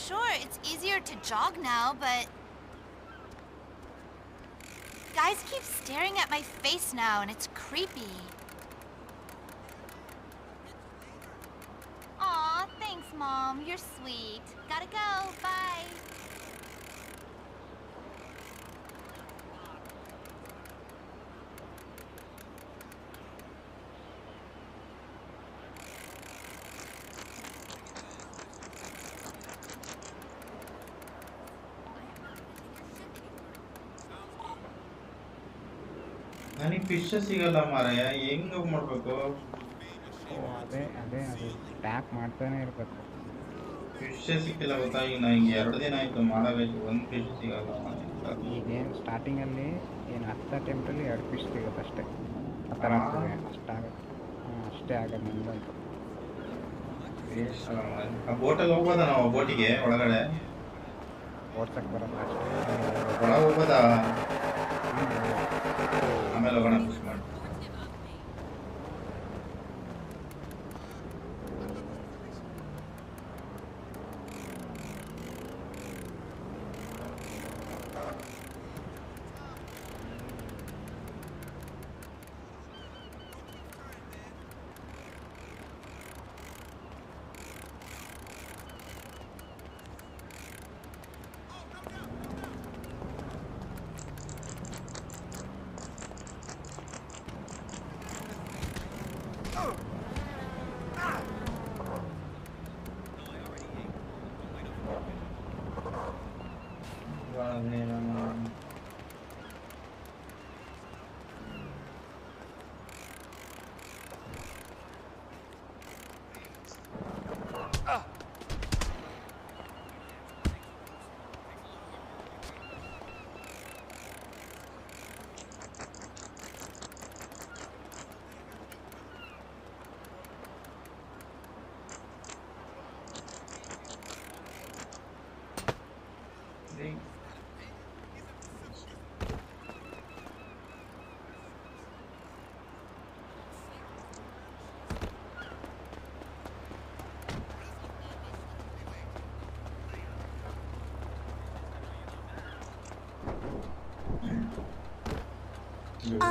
Sure, it's easier to jog now, but guys keep staring at my face now, and it's creepy. Aw, thanks, Mom. You're sweet. Gotta go. Bye. ನನಗೆ fish ಸಿಗಲ್ಲ ಮಾರಾಯ, ಹೆಂಗ್ ಮಾಡ್ಬೇಕು? ಅದೇ ಅದು tap ಮಾಡ್ತಾನೆ ಇರಬೇಕು. ಫಿಶ್ ಸಿಕ್ಕಿಲ್ಲ ಗೊತ್ತಾ, ಈಗ ನನಗೆ 2 ದಿನ ಆಯ್ತು ಮಾಡಬೇಕು, ಒಂದು ಫಿಶ್ ಸಿಗಲ್ಲ. ಈಗೇನು ಸ್ಟಾರ್ಟಿಂಗಲ್ಲಿ ಏನು 10 ಅಟೆಂಪ್ಟಲ್ಲಿ 2 ಫಿಶ್ ಸಿಗುತ್ತೆ ಅಷ್ಟೇ, ಆ ಥರ ಆಗ್ತದೆ. ಅಷ್ಟೇ ಆಗೋದು ನಮ್ದಂತೂ. ಆ ಬೋಟಲ್ಲಿ ಹೋಗ್ಬೋದಾ ನಾವು? ಬೋಟಿಗೆ ಒಳಗಡೆ ಓಡ್ಸಕ್ಕೆ ಬರಲ್ಲ ಅಷ್ಟೇ. ಒಳಗೆ ಹೋಗ್ಬೋದಾ? ಆಮೇಲೆ ಹೋಗೋಣ ಫಿಶ್ ಮಾಡಿ.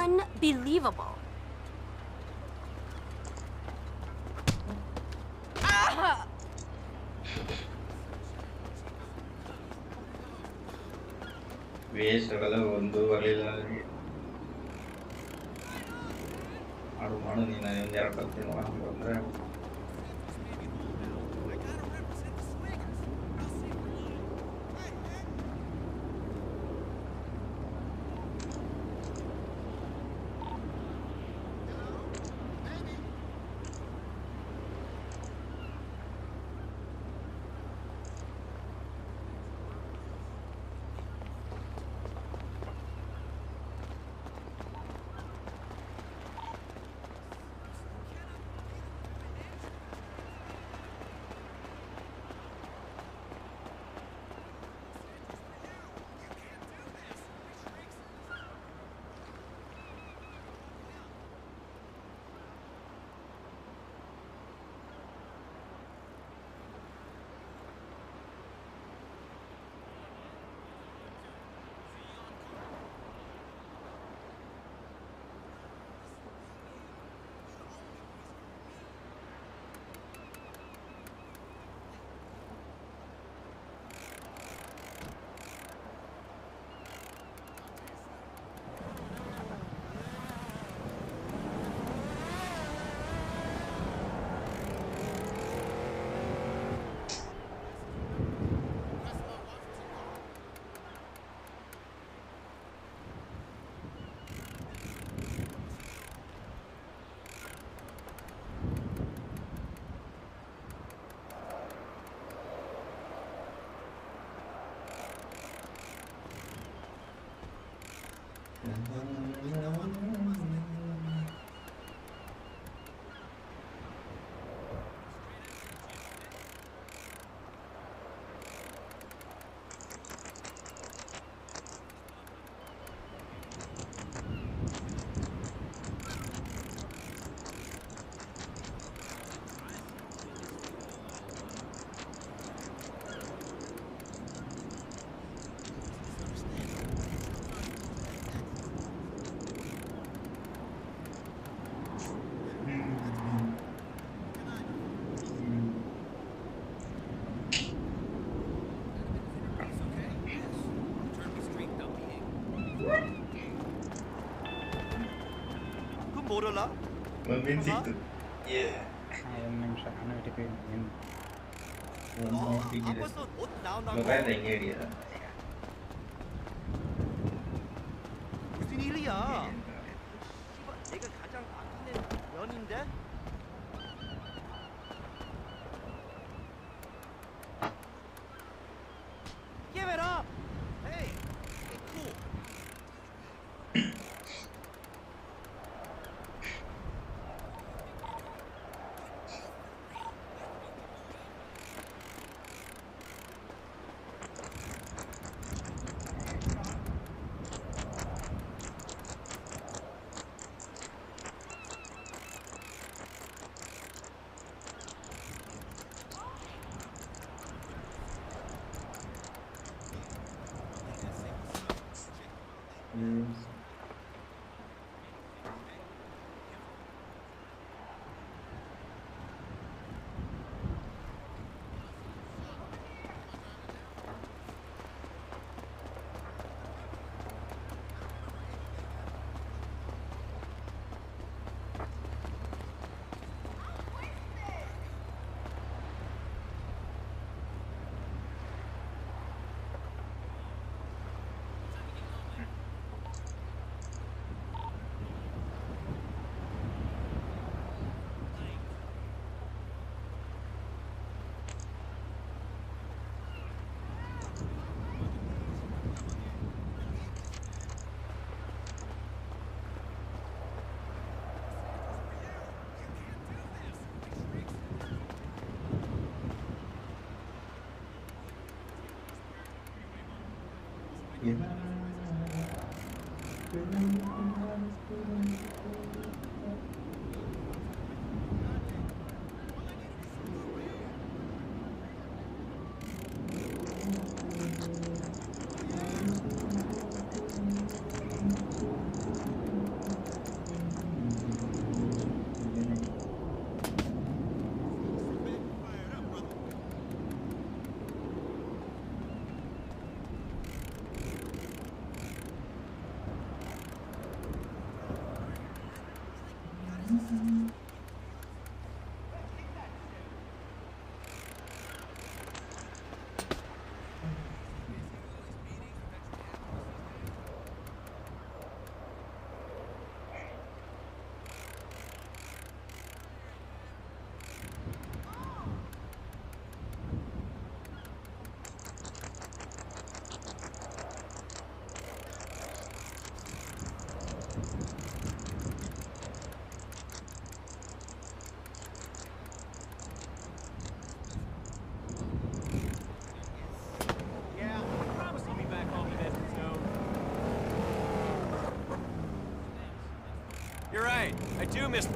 Unbelievable. ವೇಸ್ಟ್ ಆಗಲ್ಲ, ಒಂದು ಬರಲಿಲ್ಲ. ಮಾಡು ನೀನು, ಒಂದು 2 ಕಲ್ತೀನಿ ಅಂದರೆ 그건 뭐려라? ಒಂದ್ ಸಿಕ್ತು ಏ ಒಂದು ನಿಮಿಷ ನಾನು ಇಟ್ಟಿದ್ದೀನಿ ಒಂದು ಸಿಕ್ಕಿದೆ 벌써 옷 나온다고? ಮೊಬೈಲ್ ಹೆಂಗೆ ಹಿಡಿಯೋದು 무슨 일이야? 씨발, 내가 가장 아끼는 연인데? Give it up! Hey! Hey, cool. You're right. I do miss...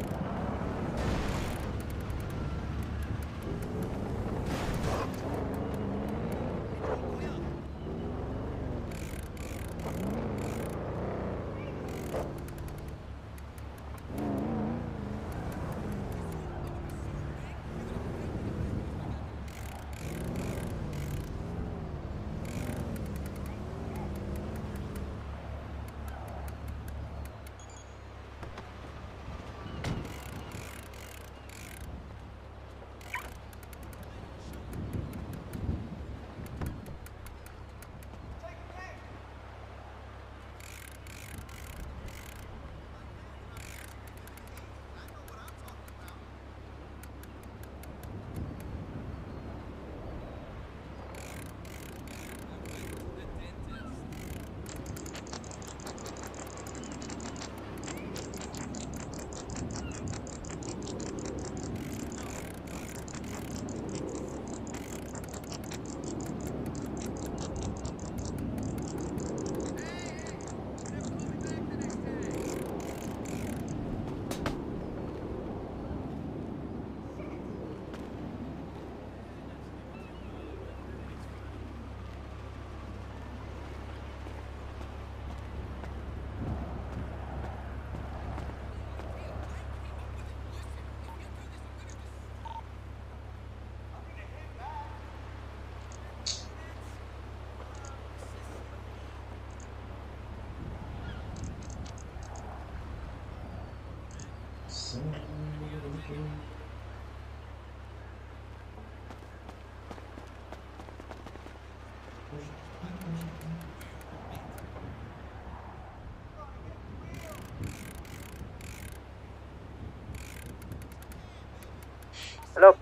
hello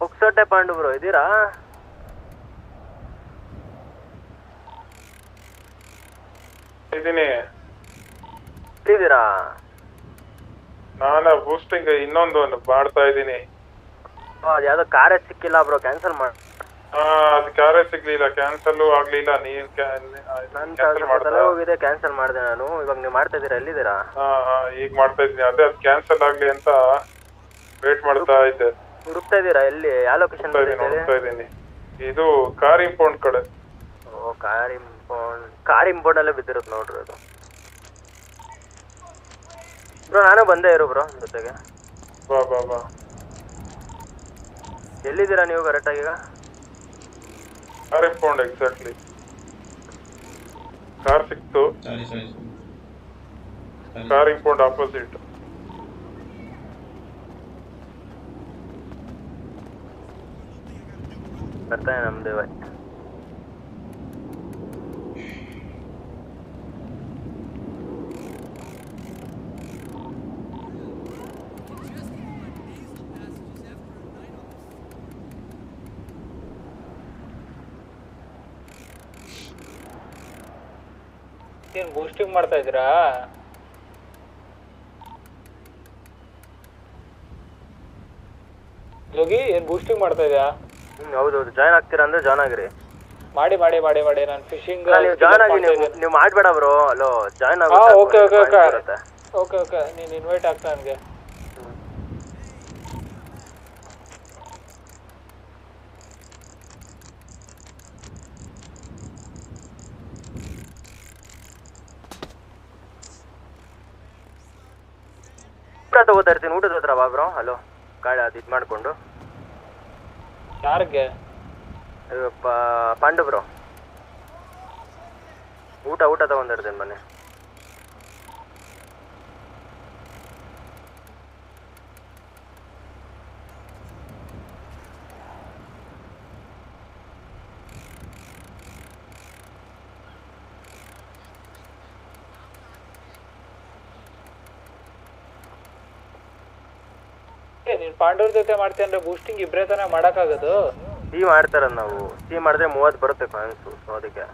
ಪುಕ್ಸೋಟೆ ಪಾಂಡು ಬ್ರೋ ಇದ್ದೀರಾ? ಇದ್ದೀನಿ. ಇದ್ದೀರಾ? ನಾನು ಬೂಸ್ಟಿಂಗ್ ಇನ್ನೊಂದು ಮಾಡ್ತಾ ಇದ್ದೀನಿ. ಯಾವ್ದೋ ಕಾರೇ ಸಿಕ್ಕಿಲ್ಲ ಬ್ರೋ, ಕ್ಯಾನ್ಸಲ್ ಮಾಡಿ. ಅದು ಕಾರೇ ಸಿಗ್ಲಿಲ್ಲ, ಕ್ಯಾನ್ಸಲ್ ಆಗ್ಲಿಲ್ಲ. ನೀನ್ ಹೋಗಿದೆ, ಕ್ಯಾನ್ಸಲ್ ಮಾಡಿದೆ ನಾನು. ಇವಾಗ ನೀವು ಮಾಡ್ತಾ ಇದ್ದೀರಾ? ಎಲ್ಲಿದ್ದೀರಾ? ಈಗ ಮಾಡ್ತಾ ಇದ್ದೀನಿ. ಅದೇ ಅದು ಕ್ಯಾನ್ಸಲ್ ಆಗ್ಲಿ ಅಂತ ವೇಟ್ ಮಾಡ್ತಾ ಇದ್ದೆ. ಹುಡುಕ್ತಾ ಇದ್ದೀರಾ? ಎಲ್ಲಿ, ಯಾವ ಲೊಕೇಶನ್? ಹುಡುಕ್ತಾ ಇದ್ದೀನಿ. ಇದು ಕಾರ್ ಇಂಪೌಂಡ್ ಕಡೆ. ಓ ಕಾರ್ ಇಂಪೌಂಡ್ ಅಲ್ಲೇ ಬಿದ್ದಿರುತ್ತೆ ನೋಡ್ರಿ ಅದು. ಬ್ರೋ ನಾನು ಬಂದೇ ಇರು ಬ್ರೋ ಜೊತೆಗೆ. ಬಾ ಬಾ ಬಾ. ಎಲ್ಲಿದ್ದೀರಾ ನೀವು ಕರೆಕ್ಟಾಗಿ ಈಗ? Car impound exactly. ಕಾರ್ ಸಿಕ್ತು. Car impound opposite. ಬರ್ತಾನೆ ನಮ್ದು ಇವಾಗ. ಏನ್ ಬೂಸ್ಟಿಂಗ್ ಮಾಡ್ತಾ ಇದ್ದೀರಾ? ಜೋಗಿ ಏನ್ ಬೂಸ್ಟಿಂಗ್ ಮಾಡ್ತಾ ಇದೆಯಾ? ಹೌದೌದು. ಜಾಯ್ನ್ ಆಗ್ತೀರಾ ಅಂದ್ರೆ ಜಾಯ್ನ್ ಆಗಿರಿ. ಮಾಡಿ ಮಾಡಿ ಮಾಡಿ ಮಾಡಿ. ನಾನು ಫಿಶಿಂಗ್ ನೀವು ಜಾಯ್ನ್ ಆಗಿ. ನೀವು ಮಾಡ್ಬೇಡ ಬ್ರೋ. ಅಲೋ ಜಾಯ್ನ್ ಆಗಿ. Okay okay okay okay okay. ನೀನು ಇನ್ವೈಟ್ ಆಗ್ತಾ ನನಗೆ. ಊಟ ತಗೋತಾ ಇರ್ತೀನಿ. ಊಟದ ಹತ್ರ ಬಾ ಬ್ರೋ. ಹಲೋ ಗಾಡಿ ಅದು ಇದು ಮಾಡಿಕೊಂಡು. ಯಾರಿಗೆ? ಪಾಂಡು ಬ್ರೋ. ಊಟ ತಗೊಂಡಿರ್ತೀನಿ ಬನ್ನಿ. ನೀನ್ ಪಾಂಡವ್ರ ಜೊತೆ ಮಾಡ್ತೀನಿ ಅಂದ್ರೆ ಬೂಸ್ಟಿಂಗ್ ಇಬ್ರೇ ತಾನೇ ಮಾಡಕ್ಕಾಗೋದು? ಸಿ ಮಾಡ್ತಾರ ನಾವು. ಸಿ ಮಾಡಿದ್ರೆ 30 ಬರುತ್ತೆ ಕಾಯಿನ್ಸು. ಸೊ ಅದಕ್ಕೆ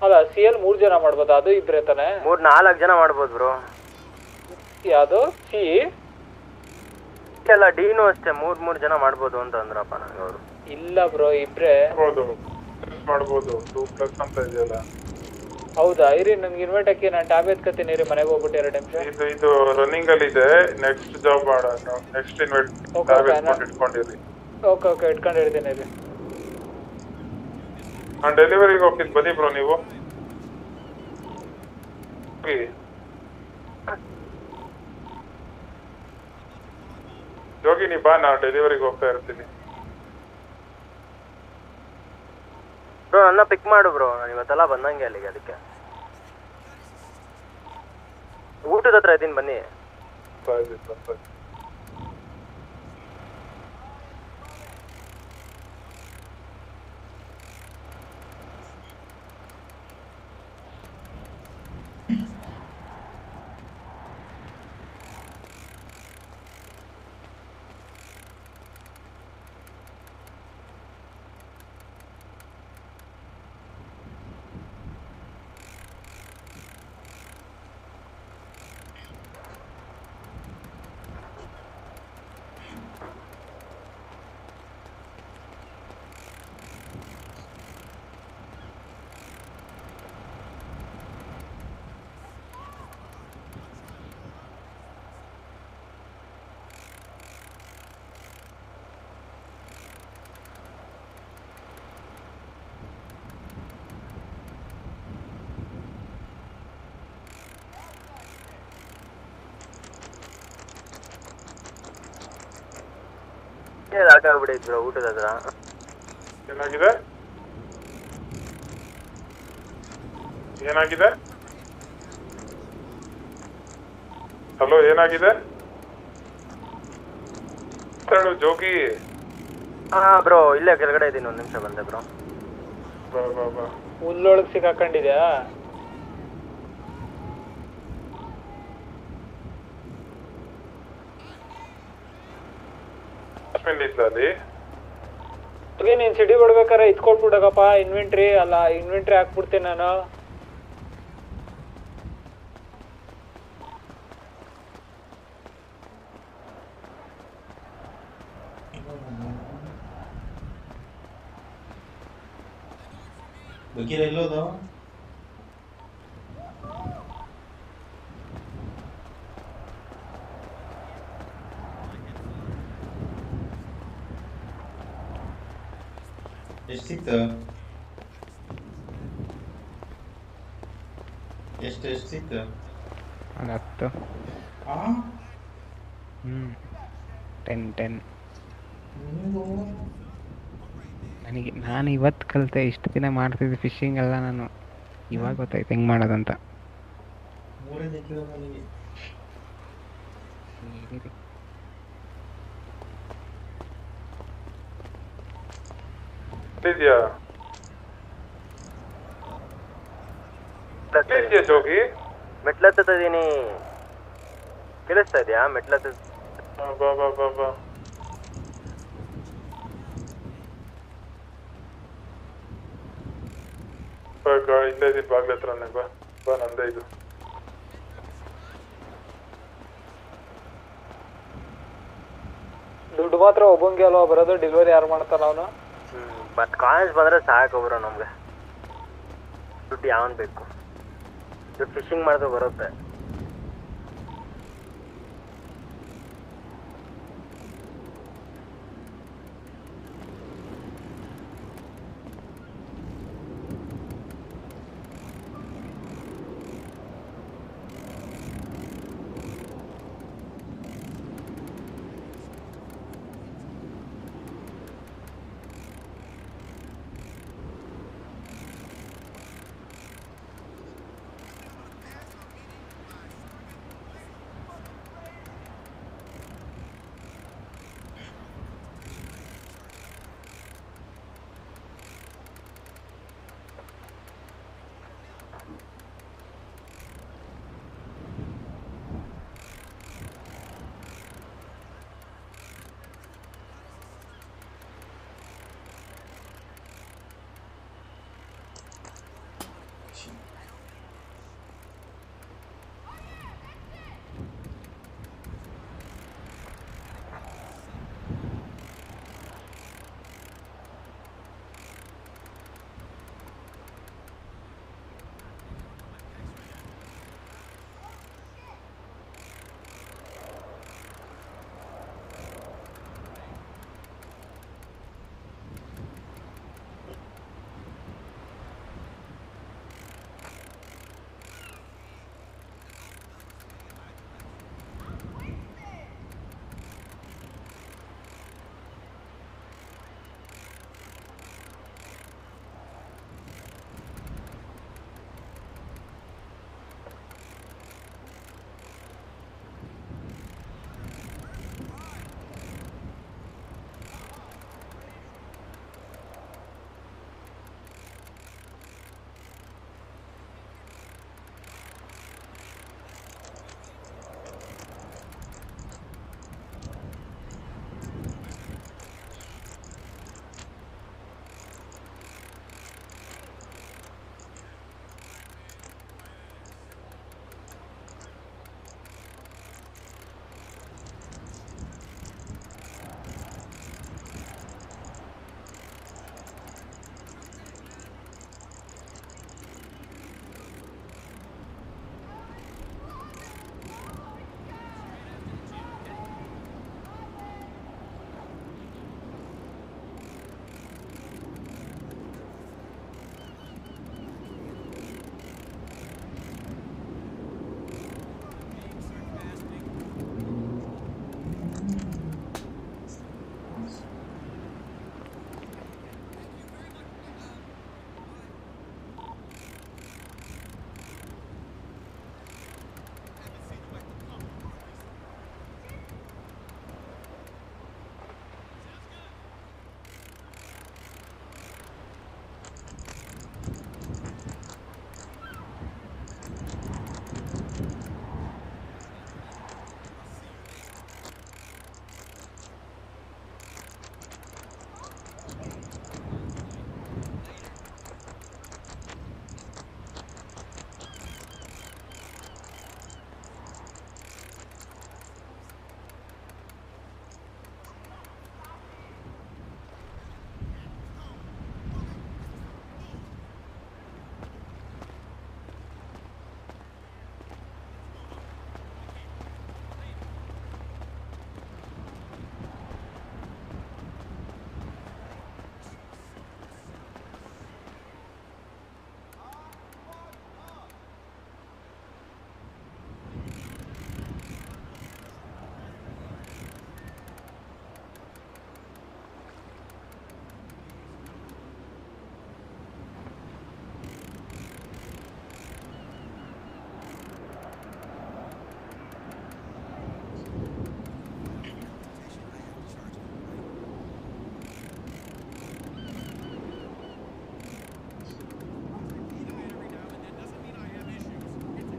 ಅಲ್ಲ, ಸಿ ಎಲ್ 3 ಜನ ಮಾಡ್ಬೋದು. ಅದು ಇಬ್ರೇ ತಾನೆ? 4 ಜನ ಮಾಡ್ಬೋದು ಬ್ರೋ. ಯಾವುದು ಸಿ ಎಲ್ಲ ಡಿನೂ ಅಷ್ಟೇ 3 ಜನ ಮಾಡ್ಬೋದು ಅಂತ ಅಂದ್ರಪ್ಪ ನನಗೆ ಅವರು. ಇಲ್ಲ ಬ್ರೋ, ಇಬ್ರೇ ಮಾಡ್ಬೋದು. 2+ ಅಂತ ಇದೆಯಲ್ಲ. ಹೌದಾ? ಇರಿ ನನ್ಗೆ ಇನ್ವೈಟ್ ಹಾಕಿ. ನಾನು ಟ್ಯಾಬ್ ಎತ್ಕತ್ತೀನಿ ರೀ. ಮನೆಗೆ ಹೋಗ್ಬಿಟ್ಟು 2 ನಿಮಿಷ. ಇದು ರನ್ನಿಂಗ್ ಅಲ್ಲಿ ಇದೆ. ನೆಕ್ಸ್ಟ್ ಜಾಬ್ ಮಾಡೋಣ. ನೆಕ್ಸ್ಟ್ ಇನ್ವೈಟ್ ಇಟ್ಕೊಂಡಿರಿ. ಓಕೆ ಓಕೆ ಇಟ್ಕೊಂಡಿರ್ತೀನಿ ರೀ. ನಾನು ಡೆಲಿವರಿಗೆ ಹೋಗ್ತೀನಿ. ಬನ್ನಿ ಬ್ರೋ ನೀವು. ಯೋಗಿ ನೀ ಬಾ, ನಾನು ಡೆಲಿವರಿಗೆ ಹೋಗ್ತಾ ಇರ್ತೀನಿ. ಬ್ರೋ ನನ್ನ ಪಿಕ್ ಮಾಡು ಬ್ರೋ. ನಾನು ಇವತ್ತೆಲ್ಲ ಬಂದಂಗೆ ಅಲ್ಲಿಗೆ. ಅದಕ್ಕೆ ಊಟದ ಹತ್ರ ಇದ್ದೀನಿ ಬನ್ನಿ. ಲಾಟ್ ಆಗ್ಬಿಟ್ಟಿದ್ರು ಊಟದ ಹತ್ರ. ಏನಾಗಿದೆ? ಏನಾಗಿದೆ? ಹಲೋ ಏನಾಗಿದೆ? ಮಾತಾಡು ಜೋಗಿ. ಹಾಂ ಬ್ರೋ ಇಲ್ಲೇ ಕೆಳಗಡೆ ಇದ್ದೀನಿ, ಒಂದು ನಿಮಿಷ ಬಂದೆ ಬ್ರೋ. ಬಾ ಬಾ ಬಾ. ಹುಲ್ಲೊಳಗೆ ಸಿಕ್ಕಾಕೊಂಡಿದ್ಯಾ? ಅಲ್ಲಿ ನೀನ್ ಸಿಟಿ ಬಿಡ್ಬೇಕಾರೆ ಇತ್ಕೊಟ್ಬಿಡಕಪ್ಪ ಇನ್ವೆಂಟ್ರಿ. ಅಲ್ಲ ಇನ್ವೆಂಟ್ರಿ ಹಾಕ್ಬಿಡ್ತೀನಿ ನಾನು. ಬಕೀರ ಎಲ್ಲೋದು? ಎಷ್ಟು ಸಿಕ್ತು? ಎಷ್ಟು ಸಿಕ್ತು? ಒಂದು 10. ಹಾಂ 10 ನಾನು ಇವತ್ತು ಕಲಿತೆ. ಇಷ್ಟು ದಿನ ಮಾಡ್ತಿದ್ದೆ ಫಿಶಿಂಗ್ ಎಲ್ಲ ನಾನು, ಇವಾಗ ಗೊತ್ತಾಯ್ತು ಹೆಂಗೆ ಮಾಡೋದಂತ. ಮೂರೇ ಸಿಕ್ಕಿರೋ ನನಗೆ. ಇದೆಯಾ ಜೋಗಿ? ಮೆಟ್ಲತ್ತಿದ್ದೀನಿ. ಕೇಳಿಸ್ತಾ ಇದೆಯಾ? ಮೆಟ್ಲತ್ತ. ಬಾ ಬಾ ಬಾ ಬಾ. ಇಲ್ಲೇ ಇದೀನಿ ಬಾಗ್ಲ ಹತ್ರನೇ. ಬಾ ಬಾ, ನಂದೇ ಇದು. ದುಡ್ಡು ಮಾತ್ರ ಒಬ್ಬಂಗೆ ಅಲ್ವಾ ಬರೋದು? ಡೆಲಿವರಿ ಯಾರು ಮಾಡ್ತಾರ ಅವನು? ಬಟ್ ಕಾಯಿನ್ಸ್ ಬಂದರೆ ಸಾಕು ಬ್ರೋ ನಮಗೆ. ದುಡ್ಡು ಯಾವನ್ ಬೇಕು? ದುಡ್ಡು ಫಿಶಿಂಗ್ ಮಾಡಿದ್ರೆ ಬರುತ್ತೆ.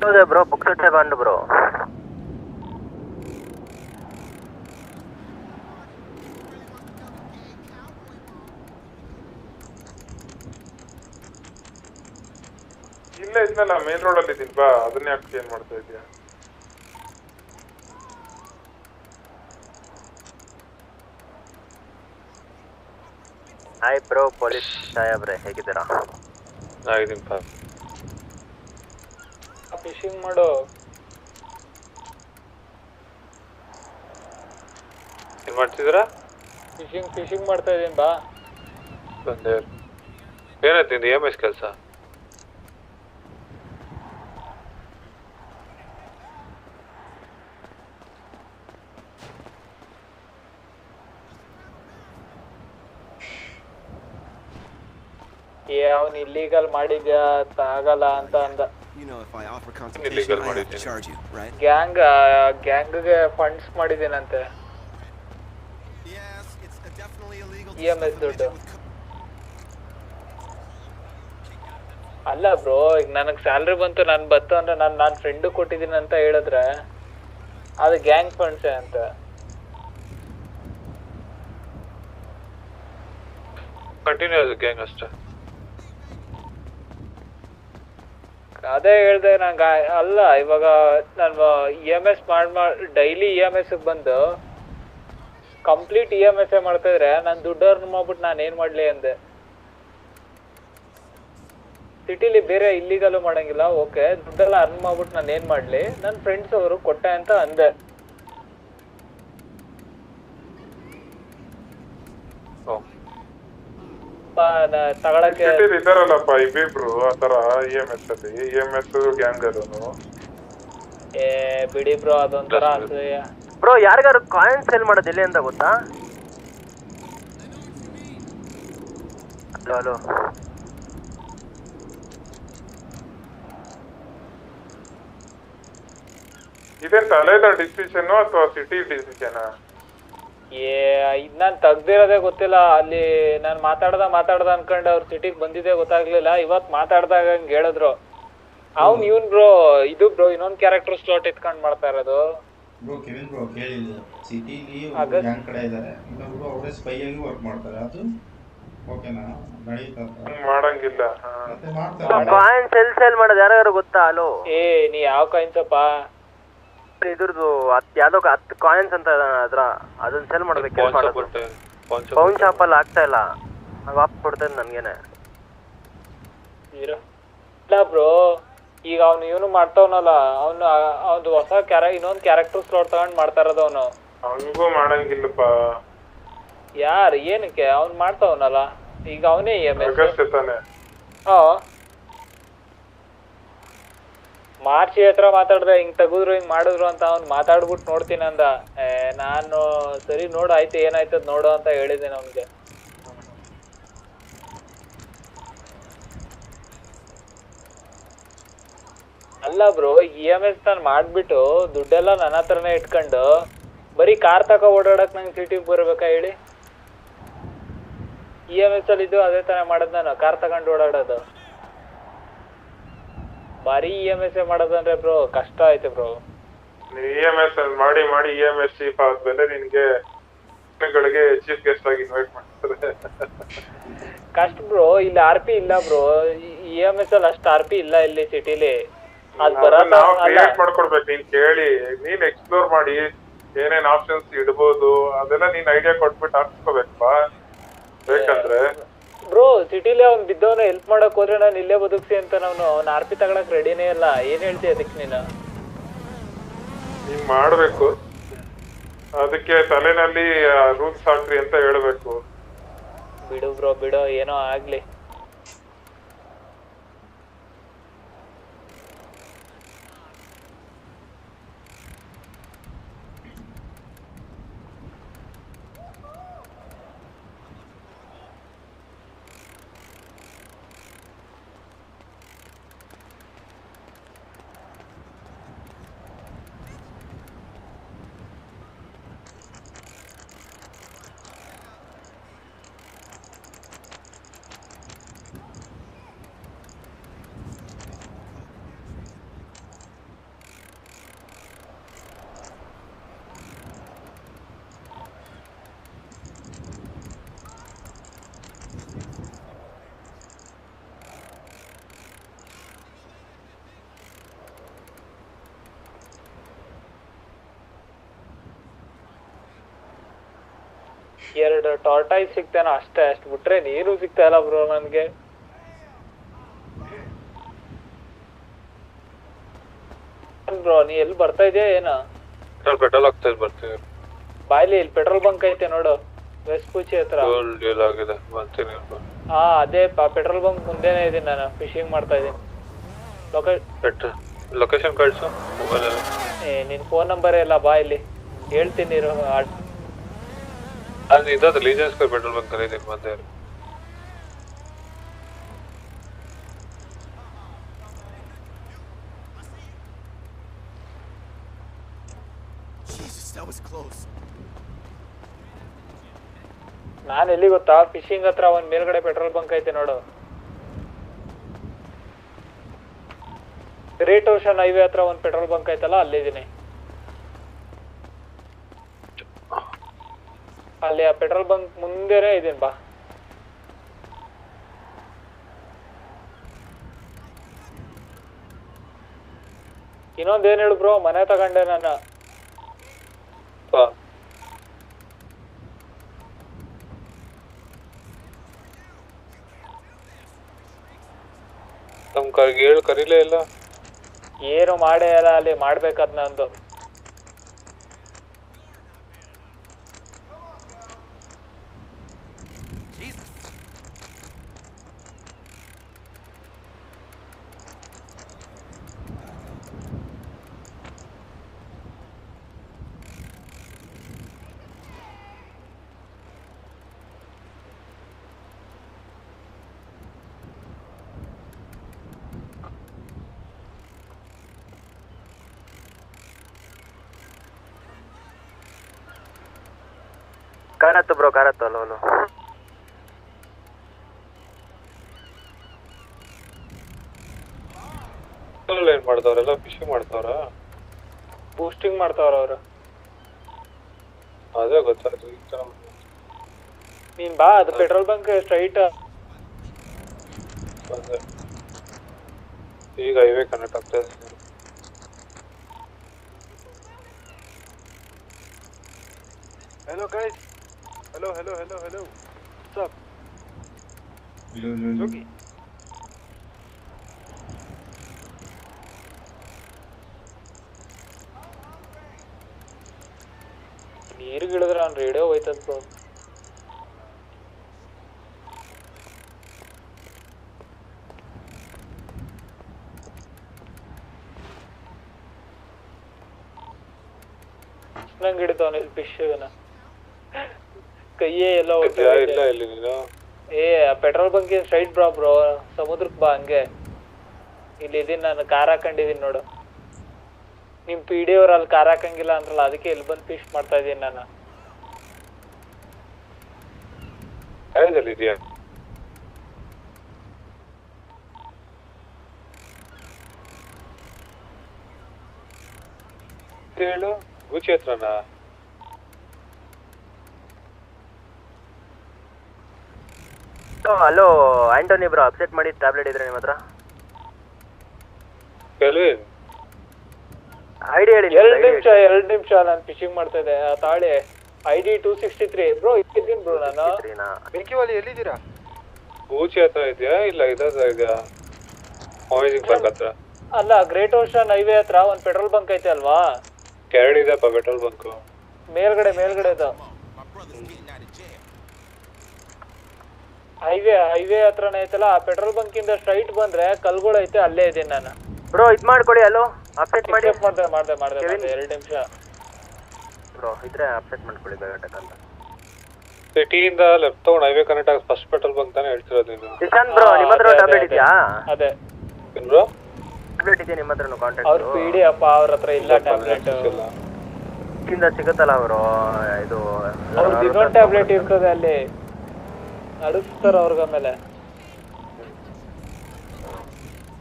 ಹೌದೇ ಬ್ರೋ ಪುಕ್ಸಟ್ಟೆ ಬಂಡು ಬ್ರೋ. ಇಲ್ಲೇ ಇದ್ನಲ್ಲ ಮೇನ್ ರೋಡಲ್ಲಿ ಇದ್ದೀನಿ ಬಾ, ಅದನ್ನೇ ಯಾಕೆ ಚೇಂಜ್ ಮಾಡ್ತಾ ಇದೀಯಾ? ಹಾಯ್ ಬ್ರೋ ಪೊಲೀಸ್ ಸಾಹೇಬ್ರೆ, ಹೇಗಿದ್ದೀರಾ? ಆಗಿದ್ದೀನಿ ಪಾ. ಫಿಶಿಂಗ್ ಮಾಡು. ಏನ್ ಮಾಡ್ತಿದ್ದೀರಾ? ಫಿಶಿಂಗ್ ಮಾಡ್ತಾ ಇದೀನಿ ಬಾ. ಬಂದೆ. ಏನಾಯ್ತು ನಿಂದು EMS ಕೆಲಸ? ಅವ್ನು ಇಲ್ಲಿಗಲ್ ಮಾಡಿದ್ಯಾ ಆಗಲ್ಲ ಅಂತ ಅಂದ. ಇಲ್ಲಿಗಲ್ ಮಾಡಿದ್ದೀನಿ. ಗ್ಯಾಂಗ್ಗೆ ಫಂಡ್ಸ್ ಮಾಡಿದ್ದೀನಂತೆ. EMS ದುಡ್ಡು ಅಲ್ಲ ಬ್ರೋ, ಈಗ ನನಗೆ ಸ್ಯಾಲ್ರಿ ಬಂತು, ನಾನು ಬತ್ತು ಅಂದ್ರೆ ನಾನು ಫ್ರೆಂಡ್ ಕೊಟ್ಟಿದ್ದೀನಿ ಅಂತ ಹೇಳಿದ್ರೆ ಅದು ಗ್ಯಾಂಗ್ ಫಂಡ್ಸೇ ಅಂತ. ಕಂಟಿನ್ಯೂ ಅದು ಗ್ಯಾಂಗ್ ಅಷ್ಟೇ. ಅದೇ ಹೇಳ್ದೆ ನಂಗೆ. ಅಲ್ಲ ಇವಾಗ ನಾನು EMS ಡೈಲಿ EMS ಬಂದು ಕಂಪ್ಲೀಟ್ EMS ಮಾಡ್ತಾ ಇದ್ರೆ ನಾನು ದುಡ್ಡು ಅರ್ನ್ ಮಾಡ್ಬಿಟ್ಟು ನಾನು ಏನು ಮಾಡಲಿ ಅಂದೆ. ಸಿಟಿಲಿ ಬೇರೆ ಇಲ್ಲಿಗಲ್ಲೂ ಮಾಡಂಗಿಲ್ಲ, ಓಕೆ, ದುಡ್ಡೆಲ್ಲ ಅರ್ನ್ ಮಾಡ್ಬಿಟ್ಟು ನಾನು ಏನು ಮಾಡಲಿ, ನನ್ನ ಫ್ರೆಂಡ್ಸ್ ಅವರು ಕೊಟ್ಟೆ ಅಂತ ಅಂದೆ. ತಗೊಳಕ್ಕೆ ಇದಾರಲ್ಲಪ್ಪ ಇಬ್ಬಿಬ್ರು ಆತರ EMS ಅಲ್ಲಿ, EMS ಗ್ಯಾಂಗ್ ಅಲ್ಲೂ. ಏ ಬಿಡಿ ಬ್ರೋ, ಅದೊಂಥರ ಅಸೂಯ. ಬ್ರೋ ಯಾರಿಗಾರು ಕಾಯಿನ್ ಸೇಲ್ ಮಾಡೋದು ಎಲ್ಲಿ ಅಂತ ಗೊತ್ತಾ? ಹಲೋ ಹಲೋ, ಇದೇನ್ ತಲೆದ ಡಿಸಿಷನ್ ಅಥವಾ ಸಿಟಿ ಡಿಸಿಷನ್? ಇದ್ ನಾನು ತೆಗ್ದಿರೋದೇ ಗೊತ್ತಿಲ್ಲ. ಅಲ್ಲಿ ನಾನು ಮಾತಾಡ್ದ ಅನ್ಕೊಂಡು ಅವ್ರ ಸಿಟಿಗೆ ಬಂದಿದ್ದೆ ಗೊತ್ತಾಗ್ಲಿಲ್ಲ. ಇವತ್ ಮಾತಾಡ್ದಾಗ ಹಂಗೆ ಹೇಳಿದ್ರು. ಅವ್ನು ಇವನ್ ಬ್ರೋ, ಇದು ಬ್ರೋ ಇನ್ನೊಂದು ಕ್ಯಾರೆಕ್ಟರ್ ಸ್ಲಾಟ್ ಎತ್ಕೊಂಡ್ ಮಾಡ್ತಾ ಇರೋದು. ಬ್ರೋ ಕೆವಿನ್ ಬ್ರೋ ಕೇಳಿಲ್ಲ, ಸಿಟಿಲಿ ಗ್ಯಾಂಗ್ ಕಡೆ ಇದ್ದಾರೆ, ಇನ್ನೊಬ್ರು ಅವರೇ ಸ್ಪೈ ಆಗಿ ವರ್ಕ್ ಮಾಡ್ತಾರೆ. ಅದು ಓಕೆನಾ? ನಡೀತಾ ಮಾಡಂಗಿಲ್ಲ. ಮತ್ತೆ ಮಾಡ್ತಾರೆ. ಕಾಯಿನ್ ಸೇಲ್ ಮಾಡೋದು ಯಾರು ಗೊತ್ತಾ? ಹಲೋ ನೀ ಯಾವ ಕಾಯಿನ್ಸಪ್ಪ? ಇದ್ರದ್ದು ಯಾವ್ದೋ 10 ಕಾಯಿನ್ಸ್ ಅಂತ ಅದನ್ನ ಸೇಲ್ ಮಾಡ್ಬೇಕು. ಪೌನ್ ಶಾಪ್ ಅಲ್ಲಿ ಆಗ್ತಾ ಇಲ್ಲ, ವಾಪಸ್ ಕೊಡ್ತೇನೆ ನನ್ಗೇನೆ. ಇಲ್ಲ ಬ್ರೋ, ಈಗ ಅವ್ನು ಇವನು ಮಾಡ್ತಾವನಲ್ಲ, ಅವ್ನು ಹೊಸ ಇನ್ನೊಂದು ಕ್ಯಾರೆಕ್ಟರ್ ಸ್ಲಾಟ್ ತಗೊಂಡ್ ಮಾಡ್ತಾ ಇರೋದು ಅವನು. ಹಂಗೂ ಮಾಡಂಗಿಲ್ಲಪ್ಪ. ಯಾರು ಏನಕ್ಕೆ? ಅವ್ನು ಮಾಡ್ತಾವನಲ್ಲ ಈಗ, ಅವನೇ EMS. ಮಾರ್ಚಿ ಹತ್ರ ಮಾತಾಡ್ದೆ, ಹಿಂಗ್ ತೆಗುದ್ರು ಹಿಂಗ್ ಮಾಡಿದ್ರು ಅಂತ. ಅವ್ನು ಮಾತಾಡ್ಬಿಟ್ಟು ನೋಡ್ತೀನಿ ಅಂದ. ನಾನು ಸರಿ ನೋಡು, ಆಯ್ತು ಏನಾಯ್ತದ ನೋಡು ಅಂತ ಹೇಳಿದ್ದೇನೆ ಅವ್ನಿಗೆ. ಅಲ್ಲ ಬ್ರೋ, EMS ನಾನು ಮಾಡ್ಬಿಟ್ಟು ದುಡ್ಡೆಲ್ಲ ನನ್ನ ಹತ್ರನೇ ಇಟ್ಕೊಂಡು ಬರೀ ಕಾರ್ ತಗೋ ಓಡಾಡಕ್ ನಂಗೆ ಸಿಟಿಗೆ ಬರ್ಬೇಕಾ ಹೇಳಿ? EMS ಅಲ್ಲಿ ಇದ್ದು ಅದೇ ತರ ಮಾಡೋದು ನಾನು, ಕಾರ್ ತಗೊಂಡು ಓಡಾಡೋದು. ಬಾರಿ EMS ಮಾಡೋದಂದ್ರೆ ಬ್ರೋ ಕಷ್ಟ ಆಯ್ತು ಬ್ರೋ. EMS ಮಾಡಿ EMS ಚೀಫ್ ಆದ್ಮೇಲೆ ನಿನ್ಗೆ ಚೀಫ್ ಗೆಸ್ಟ್ ಆಗಿ ಇನ್ವೈಟ್ ಮಾಡ್ತಾರೆ. ಕಷ್ಟ ಬ್ರೋ. ಇಲ್ಲಿ RP ಇಲ್ಲ ಬ್ರೋ, EMS ಅಲ್ಲಿ ಅಷ್ಟು RP ಇಲ್ಲ ಇಲ್ಲಿ ಸಿಟಿಲಿ. ಅದ್ ಕ್ರಿಯೇಟ್ ಮಾಡ್ಕೊಡ್ಬೇಕು. ನೀನ್ ಕೇಳಿ, ನೀನ್ ಎಕ್ಸ್ಪ್ಲೋರ್ ಮಾಡಿ ಏನೇನ್ ಆಪ್ಷನ್ಸ್ ಇಡ್ಬೋದು ಅದೆಲ್ಲ ನೀನ್ ಐಡಿಯಾ ಕೊಟ್ಬಿಟ್ಟು ಹಾಕ್ಸ್ಕೋಬೇಕಪ್ಪ. ಬೇಕಂದ್ರೆ ಬ್ರೋ ಸಿಟಿಲಿ ಅವ್ನು ಬಿದ್ದವನ ಹೆಲ್ಪ್ ಮಾಡಕ್ ಹೋದ್ರೆ ನಾನು ಇಲ್ಲೇ ಬದುಕ್ಸಿ ಅಂತ ಅವ್ನ RP ತಗೊಳಕ್ ರೆಡಿನೇ ಇಲ್ಲ. ಏನ್ ಹೇಳ್ತೀಯ ಅದಕ್ಕೆ ನೀನು? ನೀನ್ ಮಾಡ್ಬೇಕು, ಅದಕ್ಕೆ ತಲೆನಲ್ಲಿ ರೂಲ್ಸ್ ಹಾಕ್ರಿ ಅಂತ ಹೇಳ್ಬೇಕು. ಬಿಡು ಬ್ರೋ ಬಿಡು, ಏನೋ ಆಗ್ಲಿ. 2 ಟಾರ್ಟೈಸ್ ಸಿಗ್ತೇನೋ ಅಷ್ಟೇ, ಅಷ್ಟು ಬಿಟ್ರೆ ನೀರು ಸಿಗ್ತಾ ಇಲ್ಲ ಬ್ರೋ ನನ್ಗೆ. ಬ್ರೋ ನೀ ಎಲ್ಲಿ ಬರ್ತಾ ಇದೆಯಾ ಏನ? ಪೆಟ್ರೋಲ್ ಆಗ್ತಾ ಇದೆ, ಬರ್ತೀನಿ. ಬಾಯ್ಲಿ ಇಲ್ಲಿ ಪೆಟ್ರೋಲ್ ಬಂಕ್ ಐತೆ ನೋಡು, ವೆಸ್ಟ್ ಪೂಚಿ ಹತ್ರ. ಆಗಿದೆ, ಬರ್ತೀನಿ. ಹಾ ಅದೇ ಪೆಟ್ರೋಲ್ ಬಂಕ್ ಮುಂದೆನೆ ಇದೀನಿ ನಾನು, ಫಿಶಿಂಗ್ ಮಾಡ್ತಾ ಇದೀನಿ. ಲೊಕೇಶನ್ ಕಳ್ಸು ಮೊಬೈಲ್. ನಿನ್ ಫೋನ್ ನಂಬರ್ ಎಲ್ಲ ಬಾ ಇಲ್ಲಿ ಹೇಳ್ತೀನಿ. ಅದು ಇದಾದ ಲೀಜನ್ ಸ್ಕ್ವೇರ್ ಪೆಟ್ರೋಲ್ ಬಂಕ್ ಅಲ್ಲಿ ಇದೀನಿ ಮತ್ತೆ. ನಾನು ಎಲ್ಲಿ ಗೊತ್ತಾ, ಫಿಶಿಂಗ್ ಹತ್ರ ಒಂದ್ ಮೇಲ್ಗಡೆ ಪೆಟ್ರೋಲ್ ಬಂಕ್ ಐತೆ ನೋಡು. ಗ್ರೇಟ್ ಓಷನ್ ಹೈವೇ ಹತ್ರ ಒಂದ್ ಪೆಟ್ರೋಲ್ ಬಂಕ್ ಐತಲ್ಲ, ಅಲ್ಲಿದ್ದೀನಿ. ಅಲ್ಲಿ ಆ ಪೆಟ್ರೋಲ್ ಬಂಕ್ ಮುಂದೆನೆ ಇದೀನಿ ಬಾ. ಇನ್ನೊಂದೇನ್ ಹೇಳು ಬ್ರೋ, ಮನೆ ತಗೊಂಡೆ ನಾನು. ನಮ್ ಹೇಳು ಕರೀಲೇ ಇಲ್ಲ. ಏನು ಮಾಡೇ ಅಲ್ಲ, ಅಲ್ಲಿ ಮಾಡ್ಬೇಕದ್ ನಂದು. ಕಾರತ್ತು ಬ್ರೋ, ಕಾರತ್ತು ಅಲ್ಲೋಲು. ಏನ್ ಮಾಡ್ತಾವ್ರೆಲ್ಲ? ಫಿಶಿಂಗ್ ಮಾಡ್ತಾವ್ರ? ಬೂಸ್ಟಿಂಗ್ ಮಾಡ್ತಾವ್ರ ಅವ್ರು. ಅದೇ ಗೊತ್ತಾಯ್ತು. ನೀನ್ ಬಾ, ಅದು ಪೆಟ್ರೋಲ್ ಬಂಕ್ ಸ್ಟ್ರೈಟ್. ಈಗ ಹೈವೇ ಕನೆಕ್ಟ್ ಆಗ್ತಾ ಇದೆ. Hello guys. Hello. What's up? Jogi. ನೀರು ಗಿಳಿದ್ರೆ ಅವ್ನು ರೇಡಿಯೋ ಹೋಯ್ತದ ಬ್ರೋ. ನಂಗೆ ಹಿಡಿತವನ ಇಲ್ಲಿ ಫಿಶ್ನ ಕೈಯೇ ಎಲ್ಲ ಇಲ್ಲ ಇಲ್ಲಿ ನೀನು. ಪೆಟ್ರೋಲ್ ಬಂಕ್ ಸ್ಟ್ರೈಟ್ ಬ್ರೋ, ಸಮುದ್ರಕ್ಕೆ ಬಾ ಹಂಗೆ. ಇಲ್ಲಿ ಇದೀನಿ ನಾನು, ಕಾರ್ ಹಾಕೊಂಡಿದೀನಿ ನೋಡು. ನಿಮ್ PD ಅವ್ರು ಅಲ್ಲಿ ಕಾರ್ ಹಾಕಂಗಿಲ್ಲ ಅಂದ್ರಲ್ಲ, ಅದಕ್ಕೆ ಇಲ್ಲಿ ಬಂದು ಫಿಶ್ ಮಾಡ್ತಾ ಇದೀನಿ ನಾನು. ಇದೆಯಾ? ಹೇಳು, ಗೂಚಿ ಹತ್ರನಾ? ಹಲೋ ಆಂಟೋನಿ ಬ್ರೋ, ಅಪ್ಸೆಟ್ ಮಾಡಿ ಟ್ಯಾಬ್ಲೆಟ್ ಇದ್ರೆ ನಿಮ್ಮ ಹತ್ರ? ಐಡಿ ಹೇಳಿ. 2 ನಿಮಿಷ ನಾನು ಫಿಶಿಂಗ್ ಮಾಡ್ತಾ ಇದ್ದೆ. ತಾಳಿ ID 263 ಬ್ರೋ. ಇದ್ದೀನಿ ಬ್ರೋ ನಾನು. ಬೆಂಕಿವಾಲಿ ಎಲ್ಲಿದ್ದೀರಾ? ಗೂಚಿ ಹತ್ರ ಇದೆಯಾ? ಇಲ್ಲ ಇದೆಯಾ? ಅಮೇಜಿಂಗ್ ಪಾರ್ಕ್ ಹತ್ರ ಅಲ್ಲ, ಗ್ರೇಟ್ ಓಷನ್ ಹೈವೇ ಹತ್ರ ಒಂದ್ ಪೆಟ್ರೋಲ್ ಬಂಕ್ ಐತೆ ಅಲ್ವಾ? ಕೆರಡಿ ಇದೆಯಪ್ಪ ಪೆಟ್ರೋಲ್ ಬಂಕ್. ಮೇಲ್ಗಡೆ ಅದು ಹೈವೇ ಹತ್ರನೇ ಐತಲ್ಲ, ಆ ಪೆಟ್ರೋಲ್ ಬಂಕ್ ಇಂದ ಸ್ಟ್ರೈಟ್ ಬಂದ್ರೆ ಕಲ್ಗಳು ಐತೆ, ಅಲ್ಲೇ ಇದೀನಿ ನಾನು. ಬ್ರೋ ಇದ್ ಮಾಡ್ಕೊಡಿ. ಹಲೋ ಅಪ್ಸೆಟ್ ಮಾಡಿ. ಮಾಡ್ದೆ 2 ನಿಮಿಷ ಬ್ರೋ ಇದ್ರೆ ಅಪ್ಸೆಟ್ ಮಾಡ್ಕೊಳ್ಳಿ ಬೇಗ ಅಂತ. ಸಿಟಿಯಿಂದ ಲೆಫ್ಟ್ ತಗೊಂಡು ಹೈವೇ ಕನೆಕ್ಟ್ ಆಗ ಫಸ್ಟ್ ಪೆಟ್ರೋಲ್ ಬಂಕ್ ತಾನೇ ಹೇಳ್ತಿರೋದು ನೀನು? ನಿಶಾಂತ್ ಬ್ರೋ, ನಿಮ್ಮ ಹತ್ರ ಟ್ಯಾಬ್ಲೆಟ್ ಇದೆಯಾ? ಅದೇ ಬ್ರೋ, ಟ್ಯಾಬ್ಲೆಟ್ ಇದೆ ನಿಮ್ಮ ಹತ್ರ? ಕಾಂಟ್ಯಾಕ್ಟ್ ಅವ್ರ PD ಅಪ್ಪ, ಅವ್ರ ಹತ್ರ ಇಲ್ಲ ಟ್ಯಾಬ್ಲೆಟ್. ಇಂದ ಸಿಗುತ್ತಲ್ಲ ಅವರು, ಇದು ಅವ್ರದ್ದು ಇನ್ನೊಂದು ಟ್ಯಾಬ್ಲೆಟ್ ಇರ್ತದೆ ಅಲ್ಲಿ, ನಡೆಸ್ತಾರ ಅವ್ರಿಗೆ. ಆಮೇಲೆ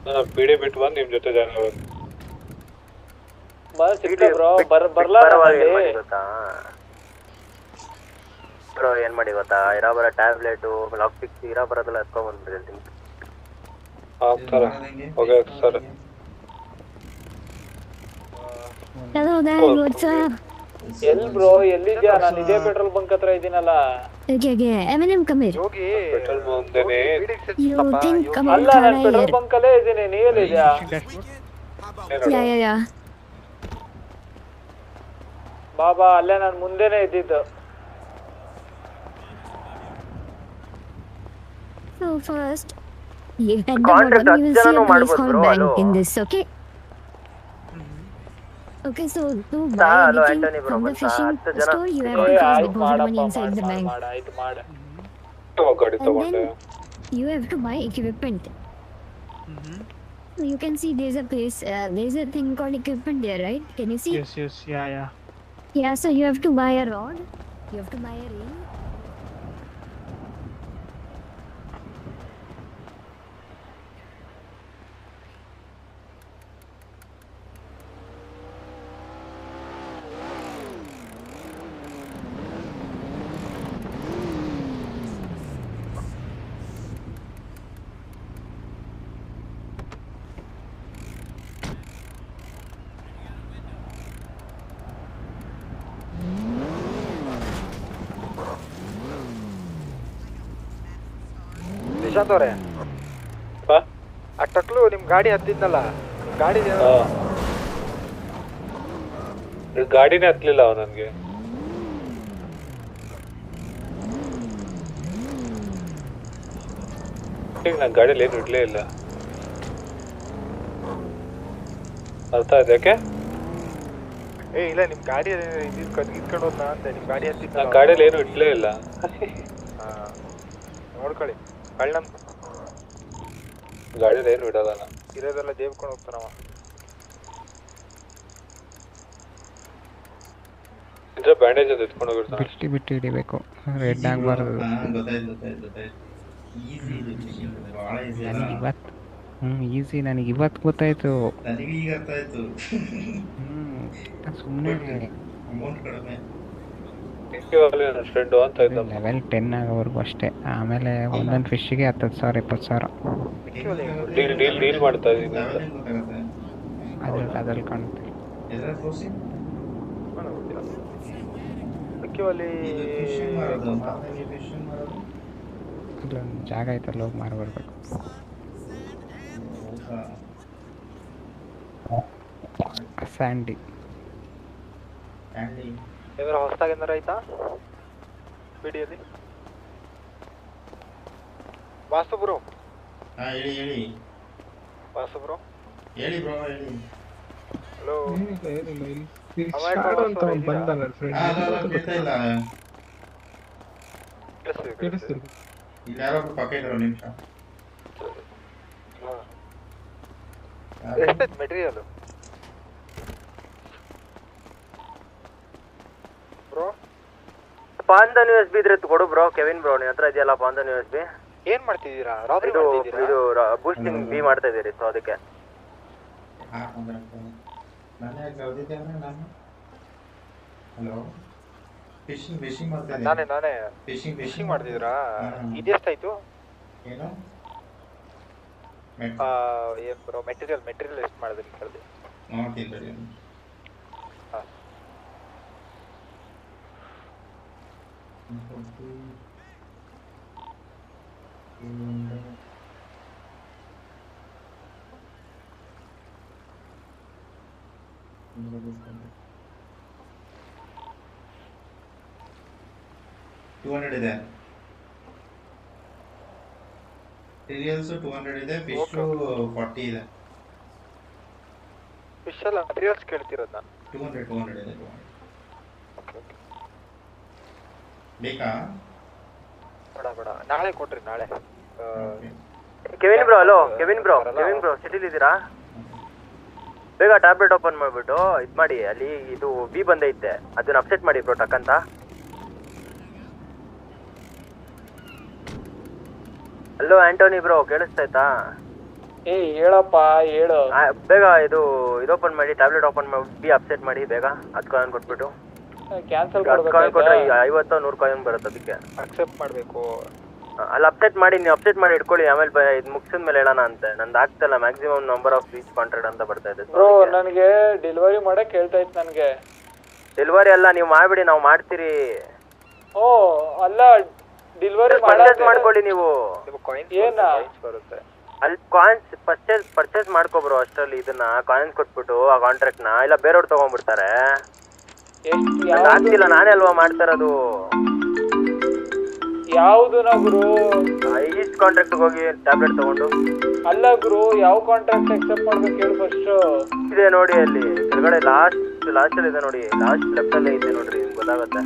ನಾನು PD ಬಿಟ್ಟು ಬಂದು ನಿಮ್ ಜೊತೆ ಜಾಯ್ನ್ ಆಗೋದು. ಬ್ರೋ ಏನ್ ಮಾಡಿ ಗೊತ್ತಾ, ಇರಾಬರ ಟ್ಯಾಬ್ಲೆಟ್ ಲಾಕ್ ಫಿಕ್ಸ್ ಇರಾಬರದೆಲ್ಲ ಎತ್ಕೊಂಡ್ ಬಂದ್ಬಿಡ್ತೀನಿ. Hello guys, what's up? ಎಲ್ ಬ್ರೋ ಎಲ್ಲಿದ್ಯಾ? ನಾನು ಇದೇ ಪೆಟ್ರೋಲ್ ಬಂಕ್ ಹತ್ರ ಇದೀನಲ್ಲ. Okay, Eminem, come here. ಹೋಗಿ ಪೆಟ್ರೋಲ್ ಮುಂದೆನೆ You think come ಅಲ್ಲ ನಾನು ಪೆಟ್ರೋಲ್ ಬಂಕ್ ಅಲ್ಲೇ ಇದೀನಿ. ನೀ ಎಲ್ಲಿದ್ಯಾ? Yeah. ಬಾಬಾ ಅಲ್ಲೇ ನಾನು ಮುಂದೆನೆ ಇದ್ದಿದ್ದು. So first, you at the bottom you will see a place called bank in this, okay? Okay, so to buy anything from the fishing store, you have to first deposit money inside the bank. ಆಯ್ತು ಮಾಡ. ಗಾಡಿ And ತಗೊಂಡೆ. then you have to buy equipment. You can see there's a place, there's a thing called equipment there, right? Can you see? Yes, yeah. Yeah, so you have to buy a rod, you have to buy a reel. Nishant ಅವ್ರೆ, ಆ ಟಕ್ಲು ನಿಮ್ ಗಾಡಿ ಹತ್ತಿದ್ನಲ್ಲ, ಗಾಡಿ ಗಾಡಿನೇ ಹತ್ಲಿಲ್ಲ ಅವ ನನ್ಗೆ. ನನ್ ಗಾಡಿಯಲ್ಲಿ ಏನು ಇಡ್ಲೇ ಇಲ್ಲ. ಅರ್ಥ ಆಯ್ತು ಯಾಕೆ? ಇಲ್ಲ ನಿಮ್ ಗಾಡಿ ಇದ್ಕೊಂಡು ಹೋದ್ನಾ ಅಂತ. ನಿಮ್ ಗಾಡಿ ಹತ್ತಿದ್ ನನ್ ಗಾಡಿಯಲ್ಲಿ ಏನು ಇಡ್ಲೇ ಇಲ್ಲ. ನೋಡ್ಕೊಳ್ಳಿ, ಕಳ್ಳನ್ ಗಾಡಿಯಲ್ಲಿ ಏನು ಇಡಲ್ಲ ನಾ. ಇರೋದೆಲ್ಲ ದೇವ್ಕೊಂಡು ಹೋಗ್ತಾನವ. ಇದ್ರೆ ಬ್ಯಾಂಡೇಜ್ ಅದು ಎತ್ಕೊಂಡು ಹೋಗಿರ್ತಾನೆ. ಬಿಟ್ಟು ಹಿಡಿಬೇಕು, ರೆಡ್ ಆಗಬಾರ್ದು. ಈಸಿ, ನನಗೆ ಇವತ್ತು ಗೊತ್ತಾಯ್ತು. ಸುಮ್ಮನೆ ಫ್ರೆಂಡ್ ಅಂತ ಲೆವೆಲ್ 10 ಆಗೋವರೆಗೂ ಅಷ್ಟೇ. ಆಮೇಲೆ ಒಂದೊಂದು ಫಿಶ್ಗೆ 10,000 20,000 ಡೀಲ್ ಮಾಡ್ತಾ ಇದೀನಿ. ಅದ್ರಲ್ಲಿ ಕಾಣುತ್ತೆ. ಅಲ್ಲೊಂದು ಜಾಗ ಐತಲ್ಲ, ಹೋಗಿ ಮಾರ್ಬರ್ಬೇಕು. ಸ್ಯಾಂಡಿ ಏನಾರ ಹೊಸದಾಗಿ ಏನಾರ ಆಯ್ತಾ ಬಿಡಿಯಲ್ಲಿ? ವಾಸು ಬ್ರೋ, ಹೇಳಿ ವಾಸು ಬ್ರೋ, ಹೇಳಿ ಬ್ರೋ, ಹೇಳಿ. ಹಲೋ, ಇಲ್ಲಿ ಯಾರೋ ಪಕ್ಕ ಇದ್ರು ನಿಮಿಷ. ಎಷ್ಟೈತೆ ಮೆಟೀರಿಯಲ್ ಬ್ರೋ? ಪಾಂದನ್ USB ಇದ್ರೆ ಕೊಡು ಬ್ರೋ. ಕೆವಿನ್ ಬ್ರೋ, ನಿನ್ನ ಹತ್ರ ಇದೆಯಲ್ಲ ಪಾಂದನ್ USB? ಏನ್ ಮಾಡ್ತಿದ್ದೀರಾ? ಇದು ಬೂಸ್ಟಿಂಗ್ ಬಿ ಮಾಡ್ತಾ ಇದೀರಿ, ಸೊ ಅದಕ್ಕೆ. ಹಲೋ, ಫಿಶಿಂಗ್ ಮಾಡ್ತಾ ಇದ್ದೀನಿ. ನಾನೇ ಫಿಶಿಂಗ್ ಮಾಡ್ತಿದ್ದೀರಾ? ಇದೆಷ್ಟಾಯ್ತು? ಏನು ಏನ್ ಬ್ರೋ ಮೆಟೀರಿಯಲ್ ಎಷ್ಟು ಮಾಡಿದ್ರಿ ಕೇಳಿದೆ? ನೋಡ್ತೀನಿ. $200 ಇದೆ. ರಿಯಲ್ಸ್ 200 ಇದೆ, ಫಿಶ್ 40 ಇದೆ. ಫಿಶ್ ಅಲ್ಲ ರಿಯಲ್ಸ್ ಕೇಳ್ತಿರೋದು ನಾನು. 200 ಇದೆ. ಬೇಕಾ? ಬೇಡ, ನಾಳೆ ಕೊಡ್ರಿ. ನಾಳೆ Kevin bro, hello Kevin bro, ಸಿಟಿಲಿ ಇದ್ದೀರಾ? ಬೇಗ ಟ್ಯಾಬ್ಲೆಟ್ ಓಪನ್ ಮಾಡಿಬಿಟ್ಟು ಇದು ಮಾಡಿ. ಅಲ್ಲಿ ಇದು ಬಿ ಬಂದೈತೆ, ಅದನ್ನ ಅಪ್ಸೆಟ್ ಮಾಡಿ ಬ್ರೋ ಟಕ್ ಅಂತ. ಹಲೋ ಆಂಟೋನಿ ಬ್ರೋ, ಕೇಳಿಸ್ತಾಯ್ತಾ? ಹೇಳಪ್ಪ, ಹೇಳು ಬೇಗ. ಇದು ಓಪನ್ ಮಾಡಿ, ಟ್ಯಾಬ್ಲೆಟ್ ಓಪನ್ ಮಾಡಿ, ಬಿ ಅಪ್ಸೆಟ್ ಮಾಡಿ ಬೇಗ. 10 ಕಾಯಿನ್ ಕೊಟ್ಬಿಟ್ಟು ಕ್ಯಾನ್ಸಲ್ ಕಾಯಿನ್ ಕೊಟ್ರೆ 50-100 ಕಾಯಿನ್ ಬರುತ್ತೆ. ಅದಕ್ಕೆ ಅಕ್ಸೆಪ್ಟ್ ಮಾಡಬೇಕು. ಅಲ್ಲಿ ಅಪ್ಸೆಟ್ ಮಾಡಿ, ನೀವು ಅಪ್ಸೆಟ್ ಮಾಡಿ ಇಟ್ಕೊಳ್ಳಿ. ಆಮೇಲೆ ಇದು ಮುಗಿಸಿದ ಮೇಲೆ ಹೇಳೋಣ ಅಂತೆ. ನಂದು ಆಗ್ತಲ್ಲ, maximum number of reach contract ಅಂತ ಬರ್ತಾ ಇದೆ ಬ್ರೋ. ನನಗೆ ಡೆಲಿವರಿ ಮಾಡಕ್ ಹೇಳ್ತಾ ಇತ್ತು ನನಗೆ. ಡೆಲಿವರಿ ಎಲ್ಲ ನೀವು ಮಾಡ್ಬಿಡಿ, ನಾವು ಮಾಡ್ತೀರಿ. ಓ ಅಲ್ಲ ಡೆಲಿವರಿ ಮಾಡ್ಕೊಳ್ಳಿ ನೀವು. ಏನ ಬರುತ್ತೆ ಅಲ್ಲಿ ಕಾಯಿನ್ಸ್ ಪರ್ಚೇಸ್ ಮಾಡ್ಕೊ ಬ್ರೋ. ಅಷ್ಟರಲ್ಲಿ ಇದನ್ನ ಕಾಯಿನ್ಸ್ ಕೊಟ್ಬಿಟ್ಟು ಆ ಕಾಂಟ್ರಾಕ್ಟ್ ನ ಇಲ್ಲ ಬೇರೆಯವ್ರು ತಗೊಂಡ್ಬಿಡ್ತಾರೆ. ಆಗ್ತಿಲ್ಲ, ನಾನೇ ಅಲ್ವಾ ಮಾಡ್ತಾರದು. ಯಾವ್ದು ಗುರು? ಈಸ್ಟ್ ಕಾಂಟ್ರಾಕ್ಟ್ ಹೋಗಿ ಟ್ಯಾಬ್ಲೆಟ್ ತಗೊಂಡು. ಅಲ್ಲ ಗುರು, ಯಾವ ಕಾಂಟ್ರಾಕ್ಟ್ ಅಕ್ಸೆಪ್ಟ್ ಮಾಡ್ಬೇಕು ಹೇಳಿ ಫಸ್ಟ್. ಇದೆ ನೋಡಿ ಅಲ್ಲಿ ಕೆಳಗಡೆ ಲಾಸ್ಟ್ ಅಲ್ಲಿ ಇದೆ ನೋಡಿ, ಲಾಸ್ಟ್ ಲೆಫ್ಟ್ ಅಲ್ಲೇ ಇದೆ ನೋಡ್ರಿ, ನಿಮ್ಗೆ ಗೊತ್ತಾಗುತ್ತೆ.